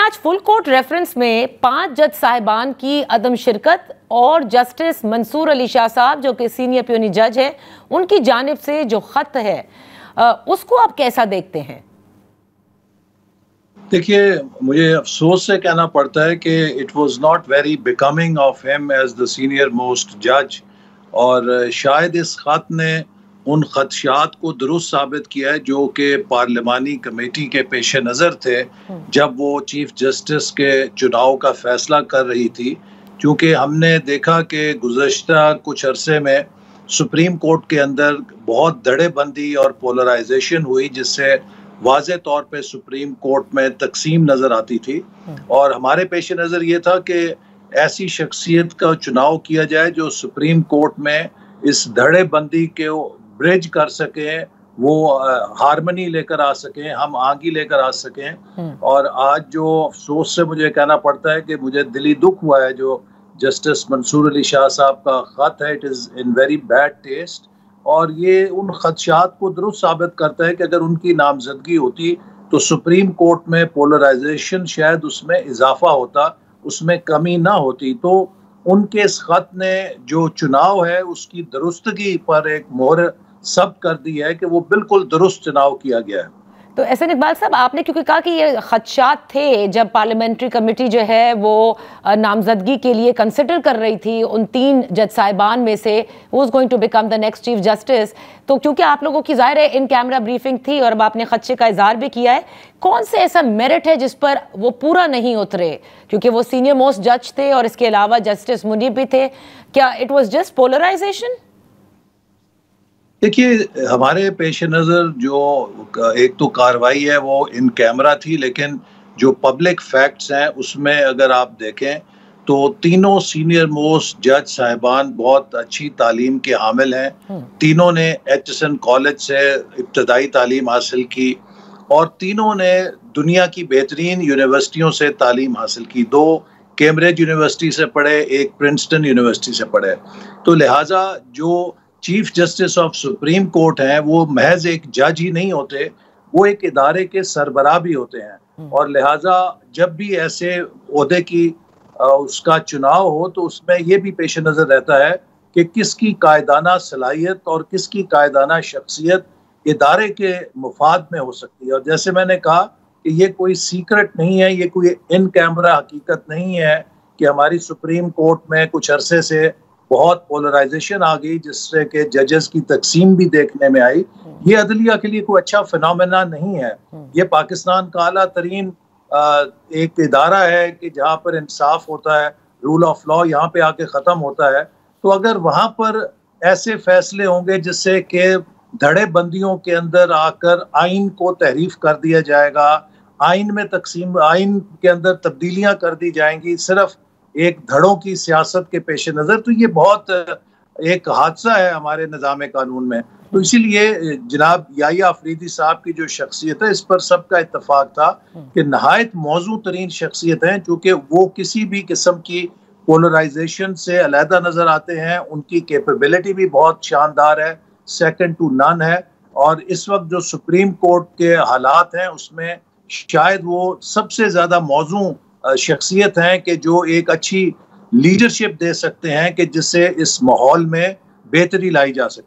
आज full court reference में 5 जज साहिबान की अदम शिरकत और जस्टिस मंसूर अली शाह साहब जो कि सीनियर प्यूनी जज है उनकी जानिब से जो खत है उसको आप कैसा देखते हैं? देखिए, मुझे अफसोस से कहना पड़ता है कि it was not very becoming of him as the senior most जज, और शायद इस खत ने उन खदशात को दुरुस्त साबित किया है जो कि पार्लिमानी कमेटी के पेश नज़र थे जब वो चीफ जस्टिस के चुनाव का फैसला कर रही थी। क्योंकि हमने देखा कि गुज़श्ता कुछ अरसे में सुप्रीम कोर्ट के अंदर बहुत धड़ेबंदी और पोलराइजेशन हुई, जिससे वाज़े तौर पे सुप्रीम कोर्ट में तकसीम नज़र आती थी। और हमारे पेश नज़र ये था कि ऐसी शख्सियत का चुनाव किया जाए जो सुप्रीम कोर्ट में इस धड़ेबंदी के ब्रिज कर सकें, वो हारमनी लेकर आ सकें, हम आगे लेकर आ सकें। और आज जो अफसोस से मुझे कहना पड़ता है कि मुझे दिली दुख हुआ है जो जस्टिस मंसूर अली शाह साहब का ख़त है, it is in very bad taste, और ये उन खदशात को दुरुस्त साबित करता है कि अगर उनकी नामजदगी होती तो सुप्रीम कोर्ट में पोलराइजेशन शायद उसमें इजाफा होता, उसमें कमी ना होती। तो उनके इस खत ने जो चुनाव है उसकी दुरुस्तगी पर एक मोहर सब कर दी है कि वो बिल्कुल दुरुस्त चुनाव किया गया है। तो एहसन इकबाल साहब, आपने क्योंकि कहा कि ये खदशात थे जब पार्लियामेंट्री कमेटी जो है वो नामजदगी के लिए कंसिडर कर रही थी उन 3 जज साहिबान में से who is going to become the next chief justice, तो क्योंकि आप लोगों की ज़ाहिर है इन कैमरा ब्रीफिंग थी और अब आपने खदशे का इजहार भी किया है, कौन से ऐसा मेरिट है जिस पर वो पूरा नहीं उतरे? क्योंकि वो सीनियर मोस्ट जज थे और इसके अलावा जस्टिस मुनीब भी थे। क्या इट वॉज जस्ट पोलराइजेशन? देखिए, हमारे पेश नज़र जो एक तो कार्रवाई है वो इन कैमरा थी, लेकिन जो पब्लिक फैक्ट्स हैं उसमें अगर आप देखें तो तीनों सीनियर मोस्ट जज साहिबान बहुत अच्छी तालीम के हामिल हैं। तीनों ने एचएसएन कॉलेज से इब्तदाई तालीम हासिल की और तीनों ने दुनिया की बेहतरीन यूनिवर्सिटियों से तालीम हासिल की। 2 कैम्ब्रिज यूनिवर्सिटी से पढ़े, एक प्रिंसटन यूनिवर्सिटी से पढ़े। तो लिहाजा जो chief justice of supreme court हैं वो महज एक जज ही नहीं होते, वो एक इदारे के सरबराह भी होते हैं। और लिहाजा जब भी ऐसे ओहदे की उसका चुनाव हो तो उसमें ये भी पेश नज़र रहता है कि किसकी कायदाना सलाहियत और किसकी कायदाना शख्सियत इदारे के मुफाद में हो सकती है। और जैसे मैंने कहा कि ये कोई सीक्रेट नहीं है, ये कोई इन कैमरा हकीकत नहीं है कि हमारी सुप्रीम कोर्ट में कुछ अरसे से बहुत पोलराइजेशन आ गई जिससे कि जजेस की तकसीम भी देखने में आई। ये अदलिया के लिए कोई अच्छा फिनोमेना नहीं है। ये पाकिस्तान का आला तरीन एक इदारा है कि जहाँ पर इंसाफ होता है, रूल ऑफ लॉ यहाँ पे आके ख़त्म होता है। तो अगर वहाँ पर ऐसे फैसले होंगे जिससे कि धड़ेबंदियों के अंदर आकर आइन को तहरीफ कर दिया जाएगा, आइन में तकसीम, आइन के अंदर तब्दीलियाँ कर दी जाएंगी सिर्फ एक धड़ों की सियासत के पेश नज़र, तो ये बहुत एक हादसा है हमारे निज़ाम कानून में। तो इसीलिए जनाब याहिया अफरीदी साहब की जो शख्सियत है इस पर सबका इत्तफाक था कि नहायत मौजू तरीन शख्सियत हैं, चूँकि वो किसी भी किस्म की पोलराइजेशन से अलहदा नज़र आते हैं। उनकी कैपेबिलिटी भी बहुत शानदार है, सेकंड टू नन है। और इस वक्त जो सुप्रीम कोर्ट के हालात हैं उसमें शायद वो सबसे ज़्यादा मौजू शख्सियत हैं कि जो एक अच्छी लीडरशिप दे सकते हैं कि जिससे इस माहौल में बेहतरी लाई जा सके।